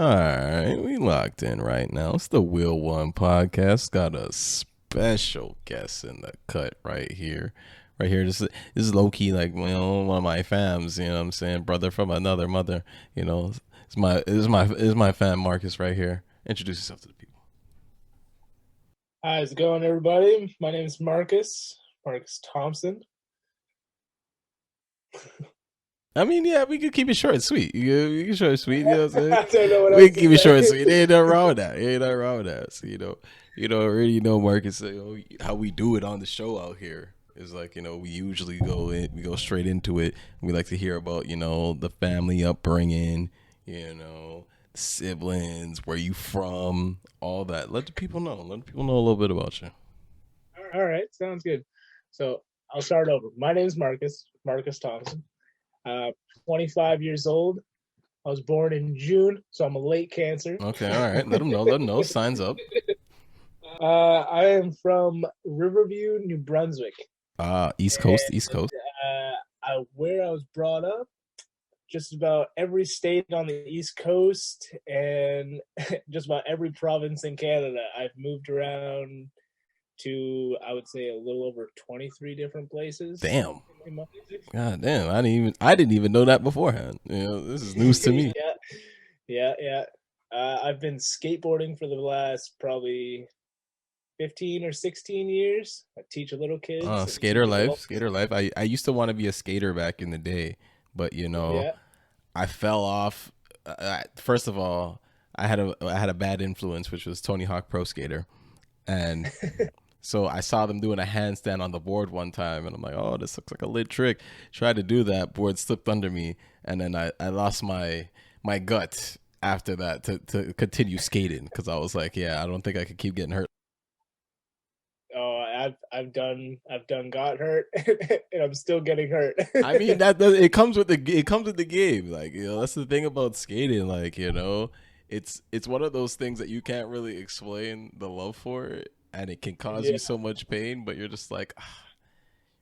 All right, we locked in right now. It's the Wheel1 podcast. Got a special guest in the cut right here. Right here, this is low key like one of my fams. You know what I'm saying? Brother from another mother. You know, it's my fam Marcus right here. Introduce yourself to the people. How's it going, everybody? My name is Marcus Thompson. I mean, yeah, we could keep it short and sweet. We can short and sweet. You know what I'm saying? I don't know what We else can to keep it short and say. sweet. Ain't nothing wrong with that. Ain't nothing wrong with that. So already know Marcus. How we do it on the show out here is like we usually we go straight into it. We like to hear about the family upbringing, siblings, where you from, all that. Let the people know. Let the people know a little bit about you. All right, sounds good. So I'll start over. My name is Marcus Thompson. 25 years old. I was born in June, so I'm a late Cancer. Okay, all right. Let them know. Let them know. Signs up. I am from Riverview, New Brunswick. East Coast. East Coast. Where I was brought up, just about every state on the East Coast and just about every province in Canada. I've moved around to, I would say, a little over 23 different places. Damn. God damn. I didn't even know that beforehand. This is news to me. Yeah. I've been skateboarding for the last probably 15 or 16 years. I teach little kids. Skater life. Skater life. I used to want to be a skater back in the day, but Yeah. I fell off. First of all, I had a bad influence, which was Tony Hawk Pro Skater, and so I saw them doing a handstand on the board one time, and I'm like, oh, this looks like a lit trick. Tried to do that, board slipped under me, and then I lost my gut after that to continue skating because I was like, yeah, I don't think I could keep getting hurt. Oh, I've done got hurt, and I'm still getting hurt. I mean it comes with the game. Like that's the thing about skating. Like it's one of those things that you can't really explain the love for it, and it can cause Yeah. you so much pain. But you're just like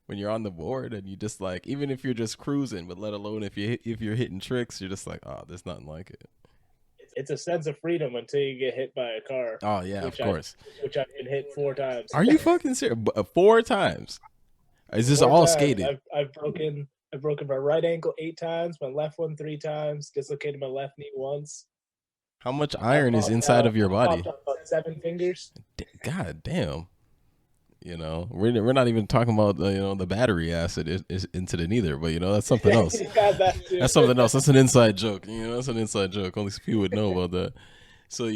when you're on the board, and you just like even if you're just cruising, but let alone if you're hitting tricks, you're just like, oh, there's nothing like it. It's a sense of freedom until you get hit by a car, Oh yeah, of which I course. which I've been hit 4 times. Are you fucking serious? 4 times? Is this Four all times. skating? I've broken my right ankle 8 times, my left one 3 times, dislocated my left knee once. How much I iron is popped inside out of your body? popped out about 7 fingers. God damn. We're not even talking about the battery acid is incident either, but that's something else. Yeah, that too. That's something else. That's an inside joke. That's an inside joke. Only few would know about that. So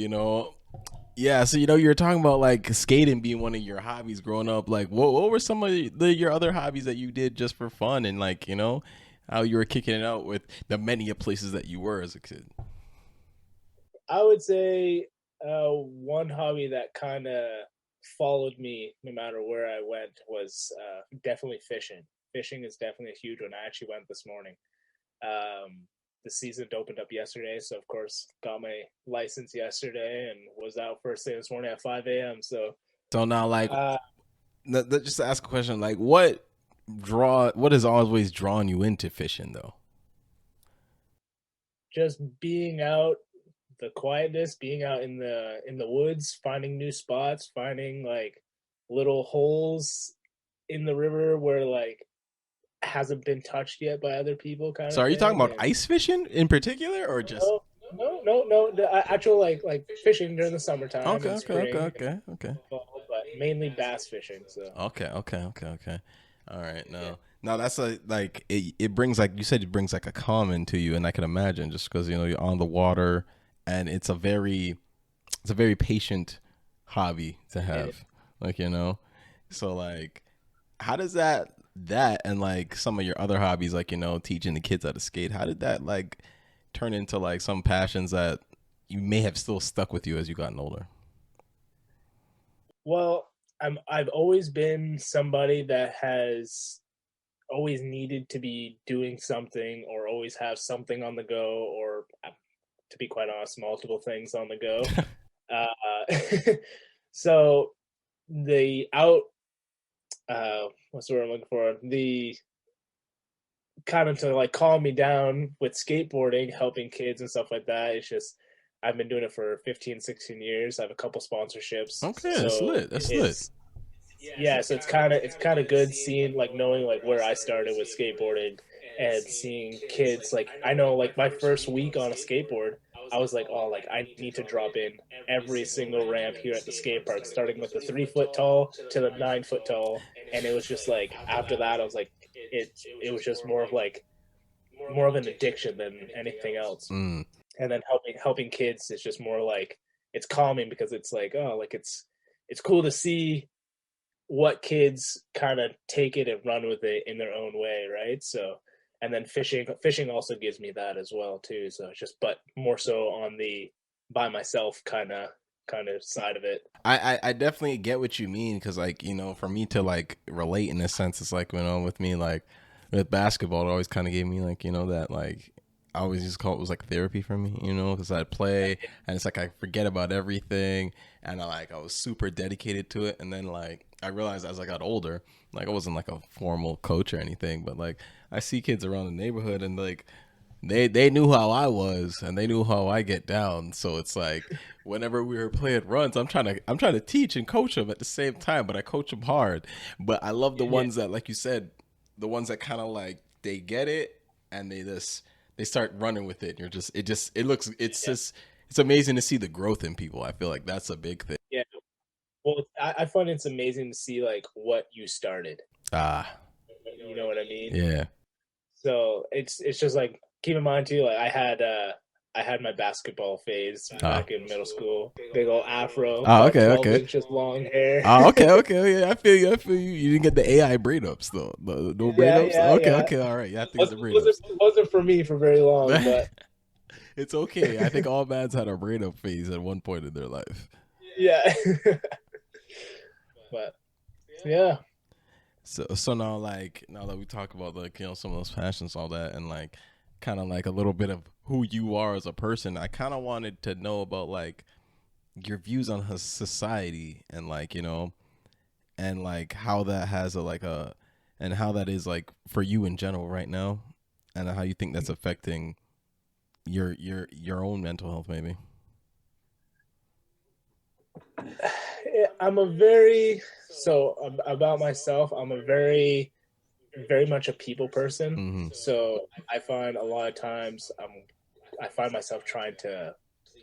yeah. So you're talking about like skating being one of your hobbies growing up. Like, what were some of your other hobbies that you did just for fun, and like how you were kicking it out with the many places that you were as a kid? I would say one hobby that kind of followed me no matter where I went was definitely fishing. Fishing is definitely a huge one. I actually went this morning. Um, the season opened up yesterday, so of course got my license yesterday and was out first thing this morning at 5 a.m. So So now, like, uh, just to ask a question, like, what has always drawn you into fishing, though? just being out, the quietness, being out in the woods, finding new spots, finding like little holes in the river where like hasn't been touched yet by other people, kind So, of are you talking thing. about And ice fishing in particular, or just? no, the actual like fishing during the summertime Okay, and okay, okay, spring and okay, okay. fall, but mainly bass fishing. So Okay. All right, now that's like it brings like you said it brings like a calm to you, and I can imagine just because you're on the water, and it's a very patient hobby to yeah. have, like so like how does that and like some of your other hobbies like teaching the kids how to skate, how did that like turn into like some passions that you may have still stuck with you as you gotten older? Well, I've always been somebody that has always needed to be doing something or always have something on the go, or to be quite honest, multiple things on the go. So the out what's the word I'm looking for? The kind of to like calm me down with skateboarding, helping kids and stuff like that. It's just I've been doing it for 15, 16 years. I have a couple sponsorships. Okay, that's So lit. That's lit. it's yeah, so it's kind of good seeing like knowing like where I started with skateboarding and seeing kids like I know like my first week on a skateboard, I was like, oh, like I need to drop in every single ramp here at the skate park, starting with the 3 foot tall to the 9 foot tall, and it was just like after that, I was like, it was just more of an addiction than anything else. Mm. And then helping kids is just more like it's calming because it's like oh like it's cool to see what kids kind of take it and run with it in their own way, right? So, and then fishing also gives me that as well too. So it's just, but more so on the by myself kind of side of it. I definitely get what you mean because like for me to like relate in a sense, it's like with me like with basketball, it always kind of gave me like that like I always just call it was like therapy for me, because I'd play and it's like I forget about everything and I was super dedicated to it, and then like I realized as I got older, like I wasn't like a formal coach or anything, but like I see kids around the neighborhood and like they knew how I was and they knew how I get down. So it's like whenever we were playing runs, I'm trying to teach and coach them at the same time, but I coach them hard. But I love the Yeah, ones that, like you said, the ones that kind of like they get it and they start running with it. And it looks yeah, it's amazing to see the growth in people. I feel like that's a big thing. yeah. Well, I find it's amazing to see like what you started. Ah, You know what I mean? yeah. So it's just like keep in mind too. Like I had my basketball phase Ah. back in middle school. Big old afro, Ah, about okay, 12 okay. inches long hair. Oh, okay, okay. Yeah, I feel you. I feel you. You didn't get the AI braid ups though. No braid Yeah, ups. yeah, Okay, yeah. okay. All right. You have to get the Wasn't braid wasn't ups. wasn't for me for very long, but It's okay. I think all bands had a braid up phase at one point in their life. yeah. But yeah, So now now that we talk about like some of those passions, all that, and like kind of like a little bit of who you are as a person, I kind of wanted to know about like your views on society and like and like how that has a like a and how that is like for you in general right now, and how you think that's affecting your own mental health maybe. I'm a very so about myself. I'm a very much a people person. Mm-hmm. So I find a lot of times I find myself trying to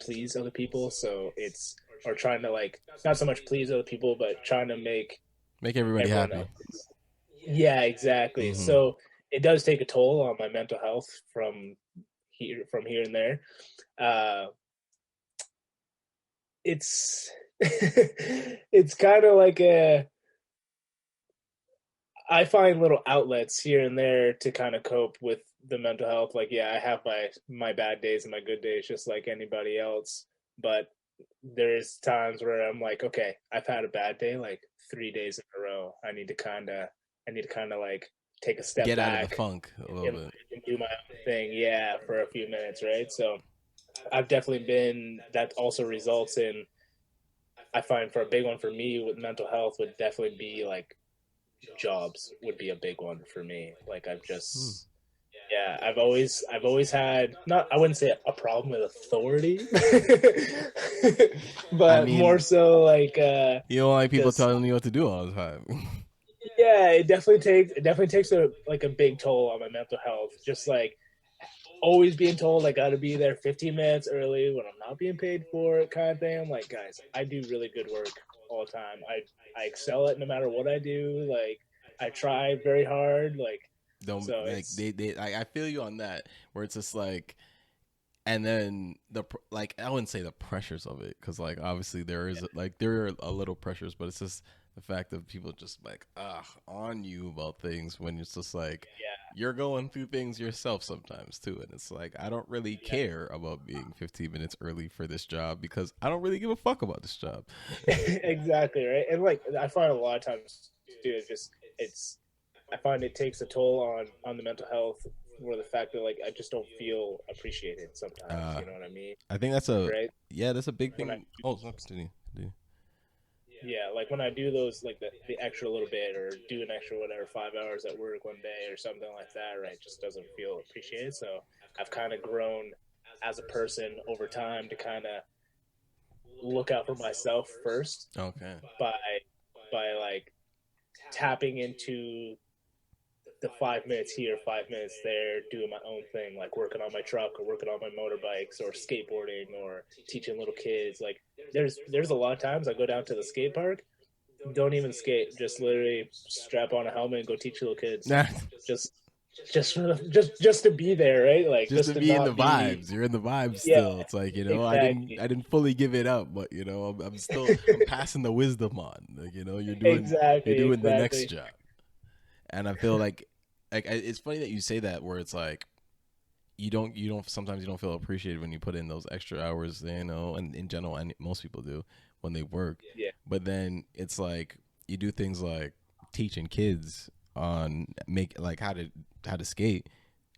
please other people. So it's or trying to like not so much please other people, but trying to make Make everybody everyone happy. else. Yeah, exactly. Mm-hmm. So it does take a toll on my mental health from here and there. Uh, it's it's kind of like a I find little outlets here and there to kind of cope with the mental health. Like, yeah, I have my bad days and my good days just like anybody else. But there's times where I'm like, okay, I've had a bad day like 3 days in a row. I need to kind of like take a step Get out of the back funk a little and, bit. and do my own thing. Yeah, for a few minutes, right? So I've definitely been. That also results in. I find for a big one for me with mental health would definitely be like jobs would be a big one for me. Like I've Hmm. just yeah, I've always had not I wouldn't say a problem with authority, I but more mean, so like you don't like people just telling you what to do all the time. yeah, it definitely takes a like a big toll on my mental health. Just like always being told I got to be there 15 minutes early when I'm not being paid for it, kind of thing. I'm like, guys, I do really good work all the time. I excel at no matter what I do. Like I try very hard. Like Don't so like it's I feel you on that where it's just like, and then like I wouldn't say the pressures of it because like obviously there are a little pressures, but it's just the fact of people just like on you about things when it's just like yeah you're going through things yourself sometimes too, and it's like I don't really yeah care about being 15 minutes early for this job because I don't really give a fuck about this job. exactly right. And like I find a lot of times too, it's I find it takes a toll on the mental health or the fact that like I just don't feel appreciated sometimes. uh You know what I mean? I think that's a Right? yeah, that's a big When I thing. Oh, so continue. Continue. yeah, like when I do those like the extra little bit or do an extra whatever 5 hours at work one day or something like that, right? Just doesn't feel appreciated. So I've kind of grown as a person over time to kind of look out for myself first Okay. by like tapping into the 5 minutes here, 5 minutes there, doing my own thing, like working on my truck or working on my motorbikes or skateboarding or teaching little kids. Like there's a lot of times I go down to the skate park, don't even skate, just literally strap on a helmet and go teach little kids. Just just to be there, right? Like Just just to to be in the not be. vibes. You're in the vibes Yeah, still. It's like, exactly. I didn't fully give it up, but I'm still I'm passing the wisdom on. Like, you're Exactly, doing the next exactly. job. And I feel like it's funny that you say that, where it's like you don't sometimes you don't feel appreciated when you put in those extra hours, and in general, and most people do when they work. Yeah, But then it's like you do things like teaching kids on make like how to skate,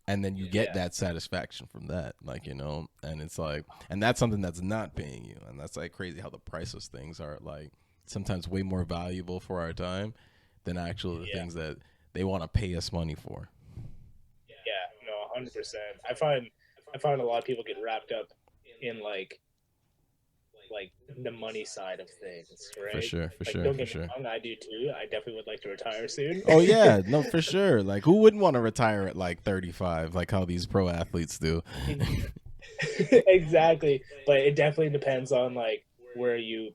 and then you get yeah, that satisfaction from that, like, and it's like, and that's something that's not paying you, and that's like crazy how the priceless things are like sometimes way more valuable for our time than actually the yeah, things that they want to pay us money for. yeah. No, 100%. I find a lot of people get wrapped up in like the money side of things, For right? sure, for Like, sure, don't for get me sure. wrong, I do too. I definitely would like to retire soon. Oh yeah, no, for sure. Like, who wouldn't want to retire at like 35, like how these pro athletes do? Exactly, but it definitely depends on like where you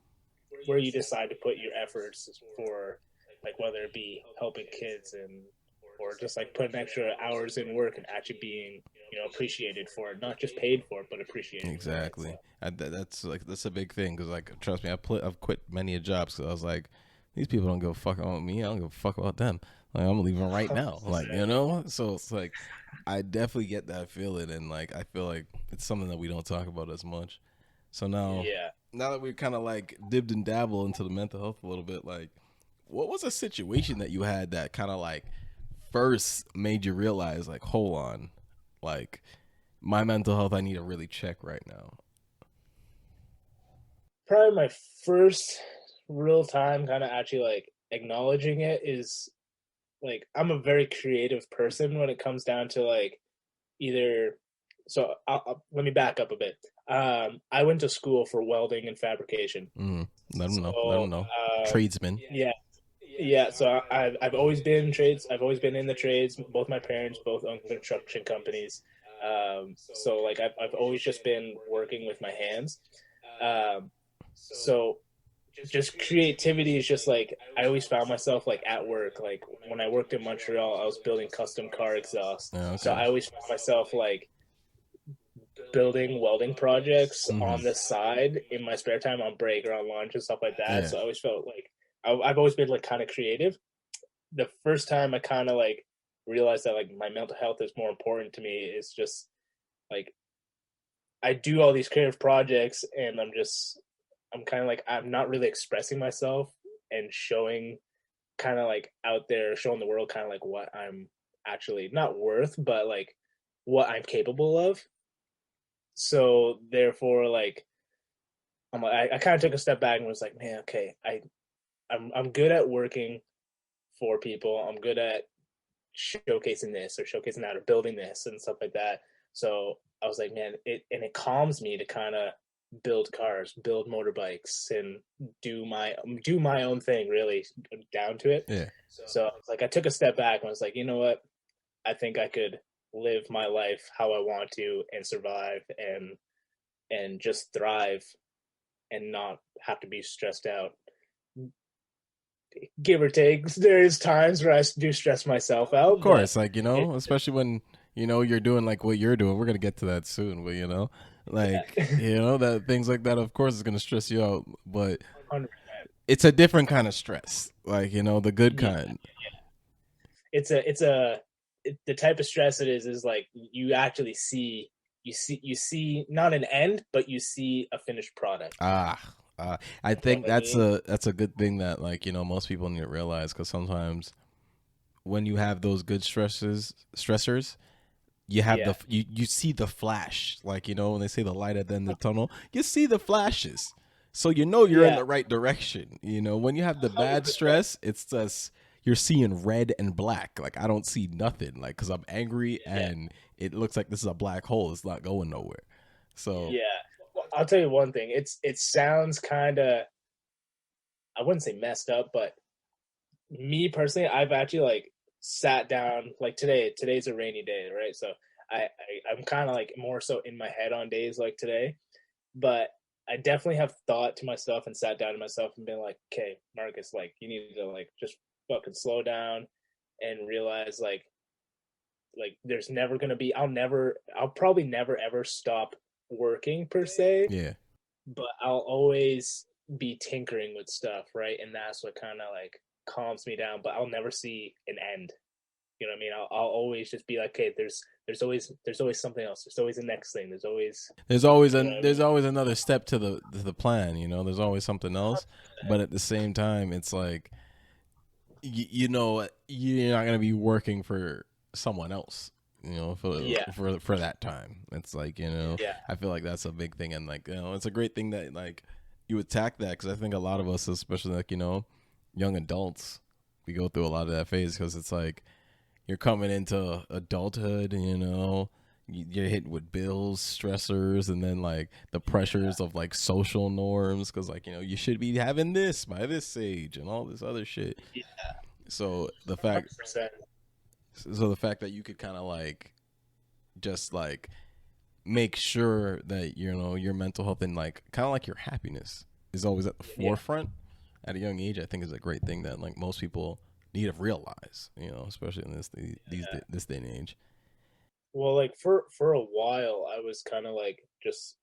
where you decide to put your efforts for, like whether it be helping kids and or just like putting extra hours in work and actually being appreciated for it, not just paid for it but appreciated for it. So Exactly. That's a big thing, because like, trust me, I've quit many a jobs because I was like, these people don't give a fuck about me. I don't give a fuck about them. Like, I'm leaving right now. Like, 100%. so it's like I definitely get that feeling, and like I feel like it's something that we don't talk about as much. So Yeah. now that we kind of like dipped and dabbled into the mental health a little bit, like, what was a situation that you had that kind of like first made you realize, like, hold on, like, my mental health, I need to really check right now? Probably my first real time kind of actually like acknowledging it is like I'm a very creative person when it comes down to like either. So let me back up a bit. I went to school for welding and fabrication. Mm, let them know. Let So them know. Tradesman. yeah, yeah. So I've always been in trades. I've always been in the trades. Both my parents both own construction companies. So like I've always just been working with my hands. Um, so just creativity is just like I always found myself like at work. Like when I worked in Montreal, I was building custom car exhausts. Yeah, So okay. I always found myself like building welding projects Mm-hmm. on the side in my spare time on break or on lunch and stuff like that. Yeah. So I always felt like I've always been like kind of creative. The first time I kind of like realized that like my mental health is more important to me is just like I do all these creative projects and I'm kind of like I'm not really expressing myself and showing kind of like out there showing the world kind of like what I'm actually not worth but like what I'm capable of. So therefore like I kind of took a step back and was like, man, okay, I'm good at working for people. I'm good at showcasing this or showcasing that or building this and stuff like that. So I was like, man, it calms me to kind of build cars, build motorbikes, and do my own thing. Really down to it. Yeah. So like I took a step back and I was like, you know what? I think I could live my life how I want to and survive and just thrive and not have to be stressed out. Give or take, there's times where I do stress myself Of out, but course, like, it, especially when you're doing like what you're doing. We're gonna get to that soon, but like, yeah, that things like that, of course, is gonna stress you out, but 100%. it's a different kind of stress, like, the good Yeah, kind. the type of stress it is like you actually see you see not an end, but you see a finished product. Ah, I You know think what I mean? that's a good thing that, like, most people need to realize, because sometimes when you have those good stressors, you have Yeah, you see the flash, like, when they say the light at the end of the tunnel, you see the flashes, so you're in yeah, the right direction. When you have the hundred bad percent. stress, it's just you're seeing red and black. Like, I don't see nothing, like, because I'm angry Yeah, and it looks like this is a black hole. It's not going nowhere. So Yeah. Well, I'll tell you one thing. It sounds kind of, I wouldn't say messed up, but me personally, I've actually like sat down like today. Today's a rainy day, right? So I'm kind of like more so in my head on days like today, but I definitely have thought to myself and sat down to myself and been like, okay, Marcus, like you need to like just fucking slow down and realize like there's never gonna be I'll probably never ever stop working per se, yeah, but I'll always be tinkering with stuff, right? And that's what kind of like calms me down. But I'll never see an end. You know what I mean? I'll always just be like, okay, there's always something else. There's always the next thing. There's always, you know what I there's mean? always another step to the plan. You know, there's always something else, but at the same time, it's like you know you're not gonna be working for someone else. You know, Yeah, for that time, it's like yeah, I feel like that's a big thing, and like it's a great thing that like you attack that because I think a lot of us, especially like young adults, we go through a lot of that phase because it's like you're coming into adulthood, you're hit with bills, stressors, and then like the pressures of like social norms because like you should be having this by this age and all this other shit. yeah, So 100%. the fact that you could kind of like just like make sure that your mental health and like kind of like your happiness is always at the Yeah. forefront at a young age, I think is a great thing that like most people need to realize, especially in this day and age. Well, like for a while, I was kind of like just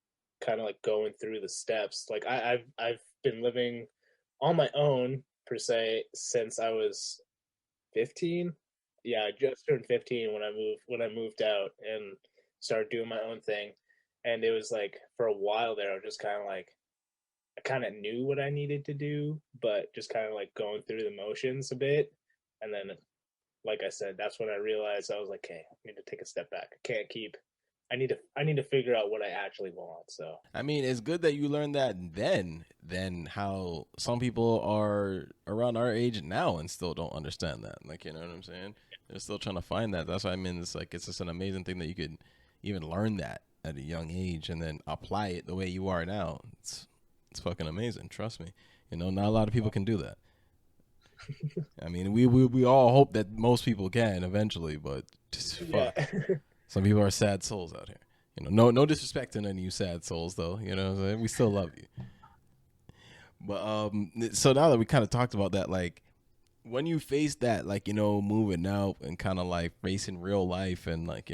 kind of like going through the steps. Like I've been living on my own per se since I was 15. Yeah, I just turned 15 when I moved out and started doing my own thing. And it was like for a while there, I was just kind of like I kind of knew what I needed to do, but just kind of like going through the motions a bit. And then, like I said, that's when I realized I was like, "Hey, I need to take a step back. I can't keep. I need to figure out what I actually want." So I mean, it's good that you learned that then how some people are around our age now and still don't understand that. Like, you know what I'm saying? They're still trying to find that. That's why I mean it's like it's just an amazing thing that you could even learn that at a young age and then apply it the way you are now. It's fucking amazing, trust me. Not a lot of people can do that. I mean, we all hope that most people can eventually, but just yeah, fuck. Some people are sad souls out here. No disrespect to any of you sad souls though. You know what I'm saying? We still love you. But so now that we kind of talked about that, like when you face that, like moving out and kind of like facing real life and like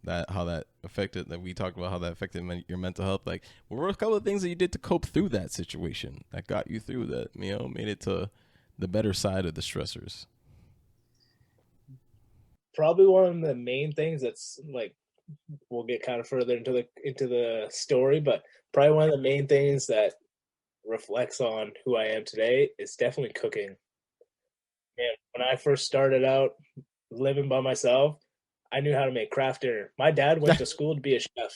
that how that affected that we talked about how that affected your mental health. Like, what were a couple of things that you did to cope through that situation that got you through that? Made it to the better side of the stressors. probably one of the main things that's like we'll get kind of further into the story, but probably one of the main things that reflects on who I am today is definitely cooking. Man, when I first started out living by myself, I knew how to make craft dinner. My dad went to school to be a chef.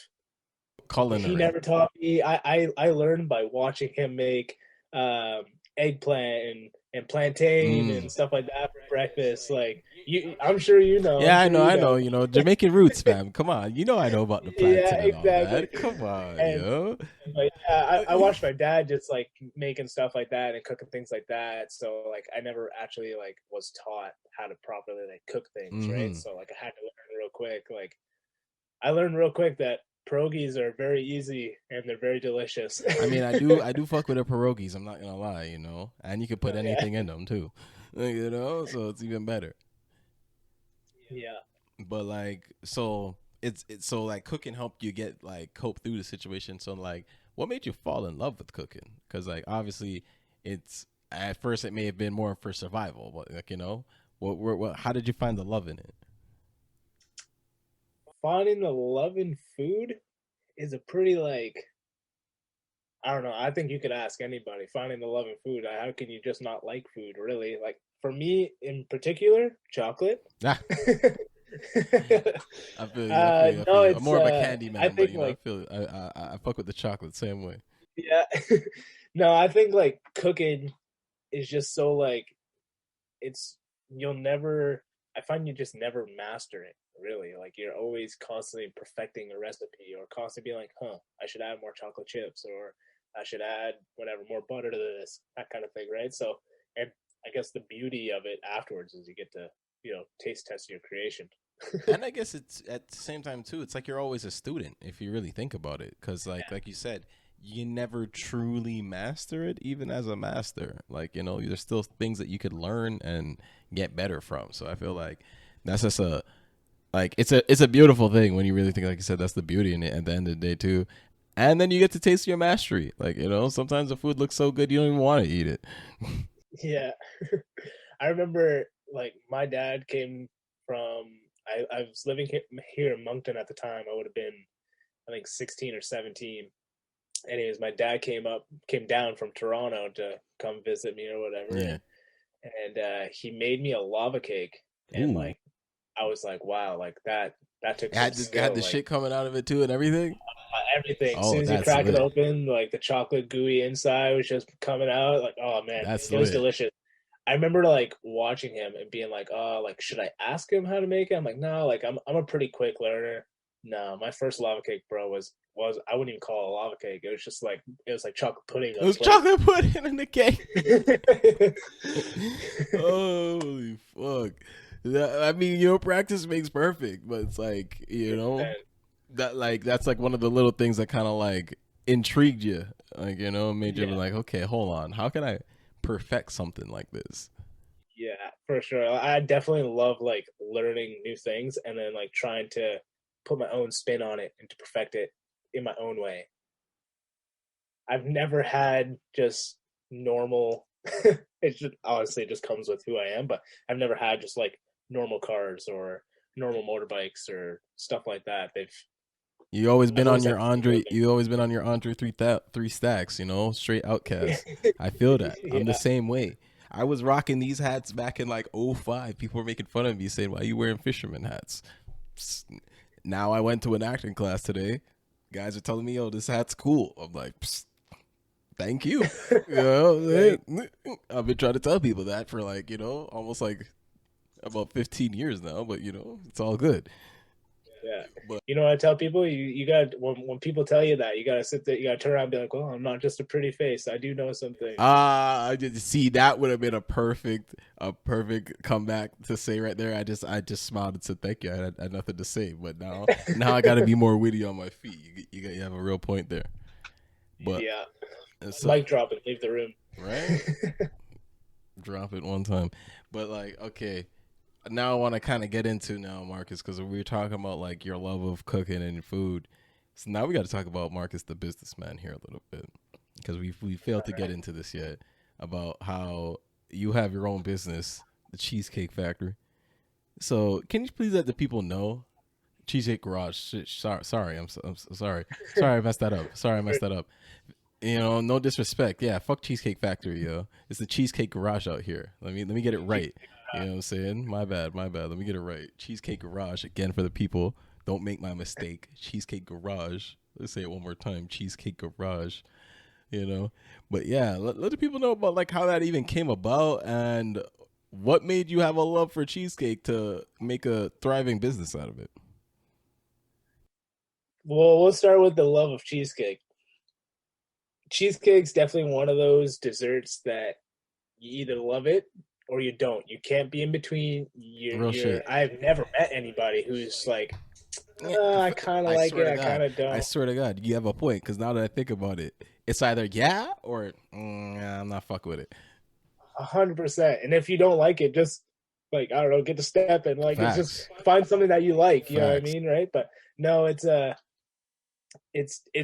He Culinary. never taught me. I learned by watching him make um, eggplant and plantain Mm. and stuff like that for breakfast. Like you, I'm sure you know. I'm Yeah, I sure know, you I know. know. Jamaican roots, fam. Come on, I know about the Yeah, plantain and all exactly. that. Come on, And yo. but yeah, I watched my dad just like making stuff like that and cooking things like that. So like I never actually like was taught how to properly like cook things, right? Mm-hmm. So like I had to learn real quick. Like I learned real quick that pierogies are very easy and they're very delicious. I mean, I do fuck with the pierogies. I'm not gonna lie, and you could put Yeah, anything in them too, so it's even better. yeah. But like, so it's so like cooking helped you get like cope through the situation. So like, what made you fall in love with cooking? Because like obviously, it's at first it may have been more for survival, but like how did you find the love in it? Finding the love in food is a pretty like I don't know. I think you could ask anybody finding the love in food. How can you just not like food, really? Like for me in particular, chocolate. Ah, I feel you. I feel you. I feel No, you. I'm it's more of a candy I man, but think I like feel I fuck with the chocolate same way. yeah. No, I think like cooking is just so like it's you'll never I find you just never master it. really. Like you're always constantly perfecting a recipe or constantly being like, huh, I should add more chocolate chips or I should add whatever more butter to this, that kind of thing, right? So, and I guess the beauty of it afterwards is you get to, taste test your creation. And I guess it's at the same time too. It's like you're always a student if you really think about it, because like you said, you never truly master it, even as a master. Like there's still things that you could learn and get better from. So I feel like that's just a like it's a beautiful thing when you really think, like you said, that's the beauty in it at the end of the day too. And then you get to taste your mastery. Like sometimes the food looks so good you don't even want to eat it. Yeah. I remember like my dad came from I was living here in Moncton at the time. I would have been I think 16 or 17. Anyways, my dad came down from Toronto to come visit me or whatever, Yeah. and he made me a lava cake, and Ooh. like I was like, wow, like that took It some had skill, the like shit coming out of it too and everything. everything. As Oh, soon as you that's crack it lit. open, like the chocolate gooey inside was just coming out. Like, oh man, That's it was lit. delicious. I remember like watching him and being like, oh, like should I ask him how to make it? I'm like, no, like I'm a pretty quick learner. No, my first lava cake, bro, was I wouldn't even call it a lava cake. It was like chocolate pudding It on a was plate. chocolate pudding in the cake. Holy fuck. I mean, practice makes perfect, but it's like, 100%. that's like one of the little things that kind of like intrigued you. Like, made you be Yeah, like, okay, hold on. How can I perfect something like this? yeah, for sure. I definitely love like learning new things and then like trying to put my own spin on it and to perfect it in my own way. I've never had just normal. It's just honestly it just comes with who I am, but I've never had just like normal cars or normal motorbikes or stuff like that. I've always had something with You always been on your Andre three stacks, straight me. outcast. I feel that. I'm the Yeah, same way. I was rocking these hats back in like '05. People were making fun of me saying, "Why are you wearing fisherman hats?" Psst. Now I went to an acting class today. Guys are telling me, "Yo, this hat's cool." I'm like, Psst, "Thank you." right. I've been trying to tell people that for like, almost like about 15 years now, but it's all good. Yeah. But You know what I tell people? You got when people tell you that, you gotta sit there, you gotta turn around and be like, well, I'm not just a pretty face. I do know some things. I did see that would have been a perfect comeback to say right there. I just smiled and said thank you. I had nothing to say, but now I got to be more witty on my feet. You have a real point there, but Yeah. so Mic drop and leave the room. right, drop it one time. But like, okay, now I want to kind of get into now, Marcus, because we were talking about like your love of cooking and food. So now we got to talk about Marcus, the businessman, here a little bit, because we failed to get into this yet about how you have your own business, the Cheesecake Factory. So can you please let the people know? Cheesecake Garage. Sorry, I'm so sorry. Sorry, I messed that up. Sorry, I messed that up. No disrespect. Yeah, fuck Cheesecake Factory, yo. It's the Cheesecake Garage out here. Let me get it right. You know what I'm saying? My bad, my bad. Let me get it right. Cheesecake Garage again for the people. Don't make my mistake. Cheesecake Garage. Let's say it one more time. Cheesecake Garage. You know, but yeah, let the people know about like how that even came about and what made you have a love for cheesecake to make a thriving business out of it. Well, we'll start with the love of cheesecake. Cheesecake's definitely one of those desserts that you either love it or you don't. You can't be in between. Real shit. I've never met anybody who's like, Yeah, I kind of I like swear it, to I kind God, of I don't. swear to God, you have a point. Because now that I think about it, it's either yeah or nah, I'm not fuck with it. 100%. And if you don't like it, just like I don't know, get the step and like it's just Facts, find something that you like. You know what I facts. mean, right? But no, it's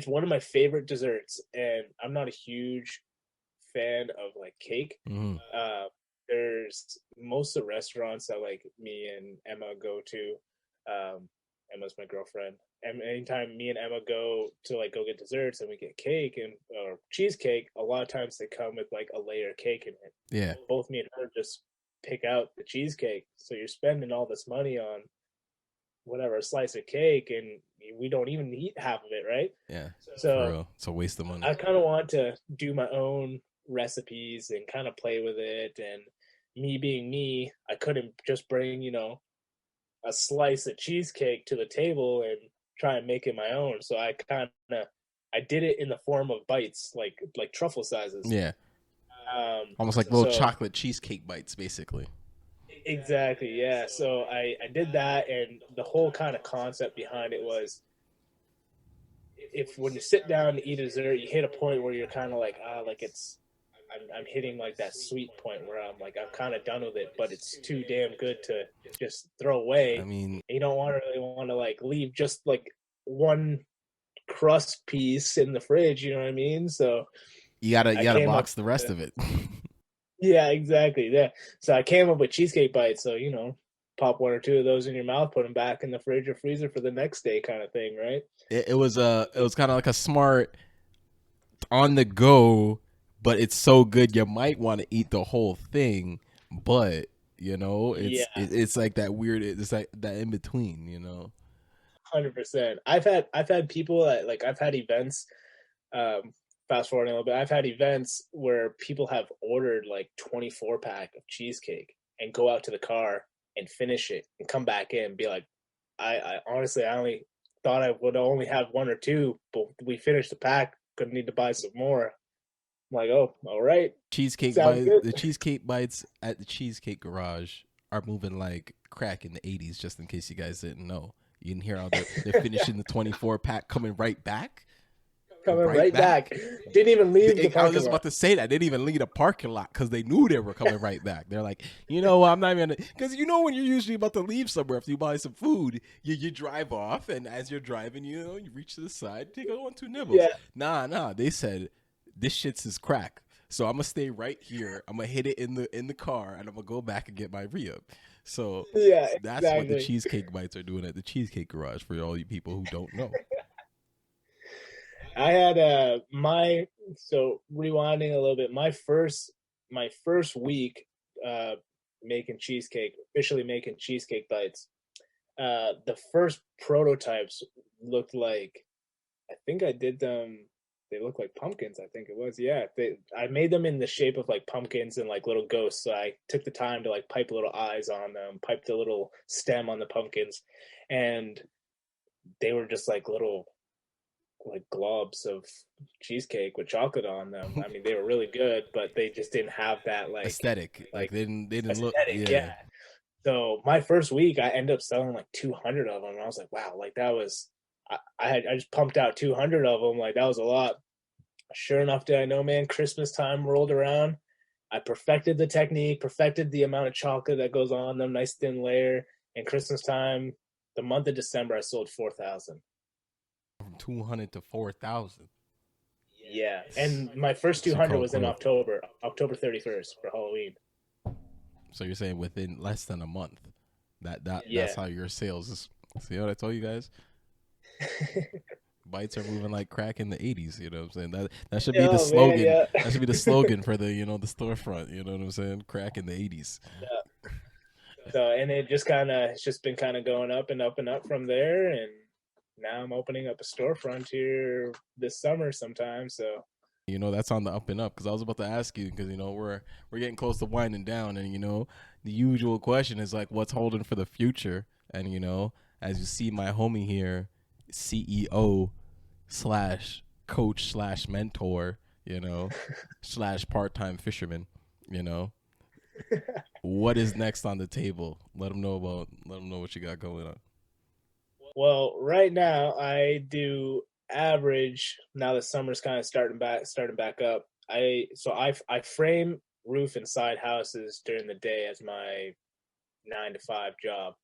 one of my favorite desserts, and I'm not a huge fan of like cake. Hmm. There's most of the restaurants that like me and Emma go to. Emma's my girlfriend. And anytime me and Emma go to like go get desserts and we get cake and or cheesecake, a lot of times they come with like a layer of cake in it. Yeah, Both me and her just pick out the cheesecake. So you're spending all this money on whatever a slice of cake, and we don't even eat half of it, right? yeah, for So real. It's a waste of money. I kind of want to do my own recipes and kind of play with it. And me being me, I couldn't just bring a slice of cheesecake to the table and try and make it my own. So I did it in the form of bites, like truffle sizes. Yeah, almost like little So chocolate cheesecake bites, basically. exactly, yeah. So I did that, and the whole kind of concept behind it was, if when you sit down to eat a dessert, you hit a point where you're kind of like, like I'm hitting like that sweet point where I'm like, I'm kind of done with it, but it's too damn good to just throw I away. mean, And you don't really want to like leave just like one crust piece in the fridge, you know what I mean? So you I gotta came up, box the rest of it. yeah, exactly, yeah. So I came up with cheesecake bites. So pop one or two of those in your mouth, put them back in the fridge or freezer for the next day, kind of thing, right? It was kind of like a smart on the go, but it's so good you might want to eat the whole thing, but Yeah, it's like that weird. It's like that in between. 100%. I've had people that, like, I've had events. Um, Fast forwarding a little bit, I've had events where people have ordered like 24 pack of cheesecake and go out to the car and finish it and come back in and be like, I honestly, I only thought I would only have one or two, but we finished the pack. Gonna need to buy some more. I'm like, oh, all right, sounds good. The cheesecake bites at the Cheesecake Garage are moving like crack in the '80s. Just in case you guys didn't know, you didn't hear how they're finishing the 24 pack, coming right back, Coming right right back. back. Didn't even leave the I was parking just lot. about to say that they didn't even leave the parking lot because they knew they were coming right back. They're like, I'm not even because when you're usually about to leave somewhere after you buy some food, you drive off, and as you're driving, you reach to the side, take one two nibbles. Yeah, Nah. They said this shit's is crack. So I'm gonna stay right here. I'm gonna hit it in the car, and I'm gonna go back and get my re-up. So yeah, that's what the exactly. cheesecake bites are doing at the Cheesecake Garage for all you people who don't know. I had my so rewinding a little bit. My first week uh making cheesecake, officially making cheesecake bites. The first prototypes looked like, I think I did them. They look like pumpkins. I think it was. Yeah, I made them in the shape of like pumpkins and like little ghosts. So I took the time to like pipe little eyes on them, pipe the little stem on the pumpkins, and they were just like little like globs of cheesecake with chocolate on them. I mean, they were really good, but they just didn't have that Aesthetic, like like they didn't look. aesthetic. Yeah, Yeah. So my first week, I ended up selling like 200 of them, and I was like, wow, like that was. I just pumped out 200 of them. Like that was a lot. Sure enough, did I know, man? Christmas time rolled around. I perfected the technique, perfected the amount of chocolate that goes on them, nice thin layer. And Christmas time, the month of December, I sold 4,000. from 200 to 4,000. Yeah, and my first Some 200 cold was in growth. October 31st for Halloween. So you're saying within less than a month, that's Yeah. how your sales is. See what I told you guys? Bites are moving like crack in the '80s. You know what I'm saying? That should be the Oh man, slogan. yeah. That should be the slogan for the storefront. You know what I'm saying? Crack in the '80s. So, and it's just been kind of going up and up and up from there, and now I'm opening up a storefront here this summer sometime. So That's on the up and up. Because I was about to ask you because we're getting close to winding down, and the usual question is like, what's holding for the future? And as you see, my homie here, CEO slash coach slash mentor, slash part time fisherman, you know, what is next on the table? Let them know what you got going on. well, right now I do average. Now the summer's kind of starting back up. I frame roof and side houses during the day as my 9 to 5 job.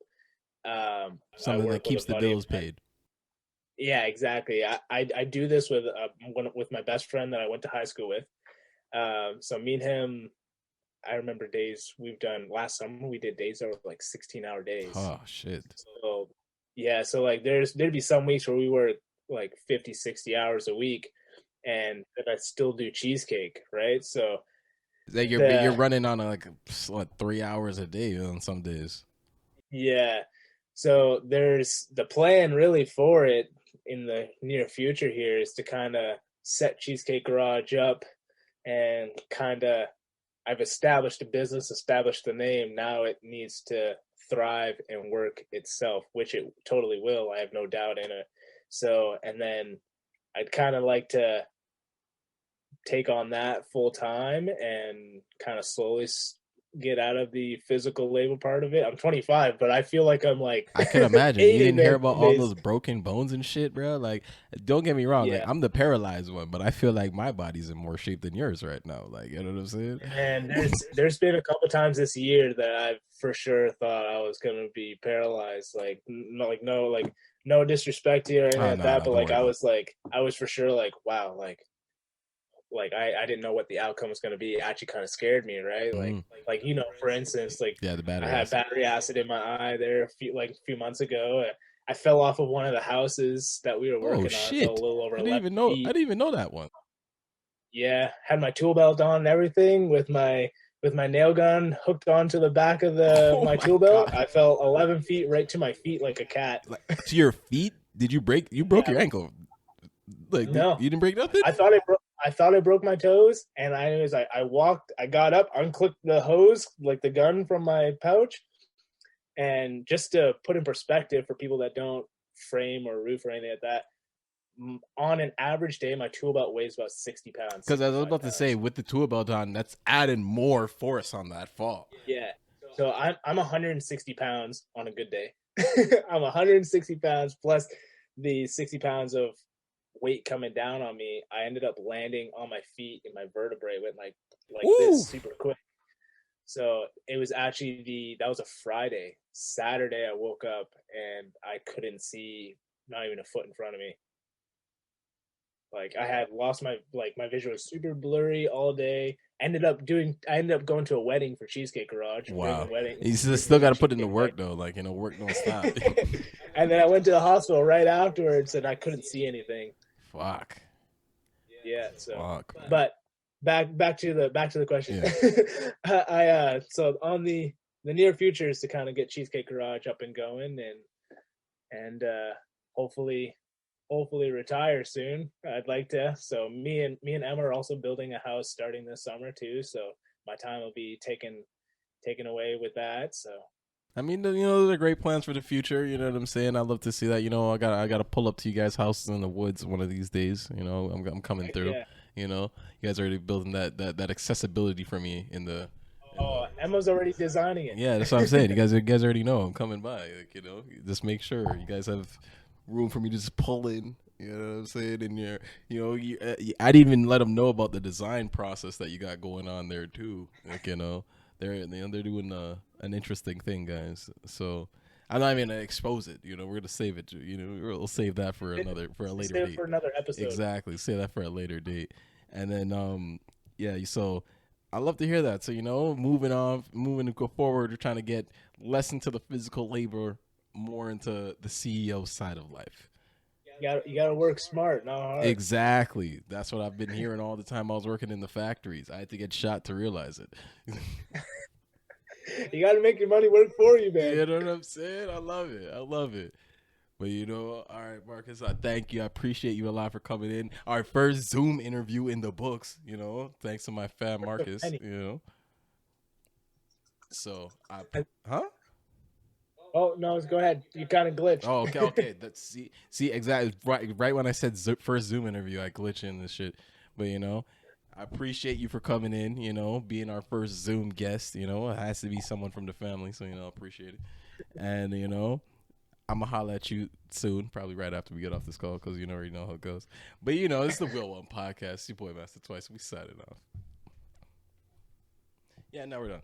I Something that work with a keeps the buddy of bills mine. paid. Yeah, exactly. I do this with my best friend that I went to high school with. So me and him, I remember days we've done last summer. We did days that were like 16-hour days. Oh shit. So yeah, so like there'd be some weeks where we work like 50, 60 hours a week, and then I still do cheesecake, right? So That you're the running on like what 3 hours a day on some days. yeah, so there's the plan really for it in the near future here is to kind of set Cheesecake Garage up and kind of I've established a business, established the name. Now it needs to thrive and work itself, which it totally will. I have no doubt in it. So, and then I'd kind of like to take on that full time and kind of slowly get out of the physical labor part of it. I'm 25, but I feel like I'm like I can imagine. You 80 didn't hear about all nowadays. those broken bones and shit, bro. Like, don't get me wrong. Like, Yeah, I'm the paralyzed one, but I feel like my body's in more shape than yours right now. Like, you know what I'm saying? and there's been a couple times this year that I've for sure thought I was gonna be paralyzed. Like no disrespect to you or anything Oh, like no, that, no, but don't worry about it. I was for sure like, wow, like I didn't know what the outcome was going to be. It actually kind of scared me, right? Mm. Like for instance, like Yeah, the I battery had acid. battery acid in my eye there a few months ago. I fell off of one of the houses that we were Oh working on. I fell a shit! little over I didn't 11 even know. I feet. didn't even know that one. Yeah, had my tool belt on and everything with my nail gun hooked onto the back of the Oh my my tool belt. god! I fell 11 feet right to my feet like a cat. Like to your feet? Did you break? You broke Yeah, your ankle? Like no, you didn't break nothing? I thought I broke my toes, and I walked, I got up, unclipped the hose, like the gun from my pouch, and just to put in perspective for people that don't frame or roof or anything like that, on an average day, my tool belt weighs about 60 pounds, Because I was 65 about to say, pounds. with the tool belt on, that's adding more force on that fall. Yeah, so I'm 160 pounds on a good day. I'm 160 pounds plus the 60 pounds of weight coming down on me. I ended up landing on my feet and my vertebrae went like Ooh! this super quick. So it was actually that was a Friday. Saturday I woke up and I couldn't see not even a foot in front of me. Like I had lost my vision was super blurry all day. I ended up going to a wedding for Cheesecake Garage, Wow. You bringing still in got the to put in the cheesecake work mix. though. Like work don't stop. And then I went to the hospital right afterwards and I couldn't see anything. Fuck. Yeah, so Fuck, man. but back to the question. Yeah. So on the near future is to kind of get Cheesecake Garage up and going and hopefully retire soon. I'd like to. So me and Emma are also building a house starting this summer too. So my time will be taken away with that. So I mean, those are great plans for the future. You know what I'm saying? I'd love to see that. I got to pull up to you guys' houses in the woods one of these days. I'm coming through. yeah. You guys are already building that accessibility for me in the. Oh, Emma's already designing it. Yeah, that's what I'm saying. You guys already know I'm coming by. Like, just make sure you guys have room for me to just pull in. You know what I'm saying? And I didn't even let them know about the design process that you got going on there too. Like, they're doing an interesting thing, guys. So I'm not even gonna expose it. We're gonna save it. We'll save that for a later Save it date. for another episode. Exactly, save that for a later date. And then yeah. So I love to hear that. So moving to go forward, we're trying to get less into the physical labor, more into the CEO side of life. You gotta work smart, not hard. Exactly. That's what I've been hearing all the time I was working in the factories. I had to get shot to realize it. You gotta make your money work for you, man. You know what I'm saying? I love it. I love it. But all right, Marcus, I thank you. I appreciate you a lot for coming in. Our first Zoom interview in the books, thanks to my fan Marcus, So huh? Oh no, go ahead. You kind of glitched. Oh, okay. That's see exactly right when I said first Zoom interview, I glitch in this shit. But I appreciate you for coming in. Being our first Zoom guest. It has to be someone from the family, so I appreciate it. And I'm gonna holler at you soon, probably right after we get off this call, because you already know how it goes. But it's the Wheel1 podcast. Your boy Master Twice. We signing off. Yeah, now we're done.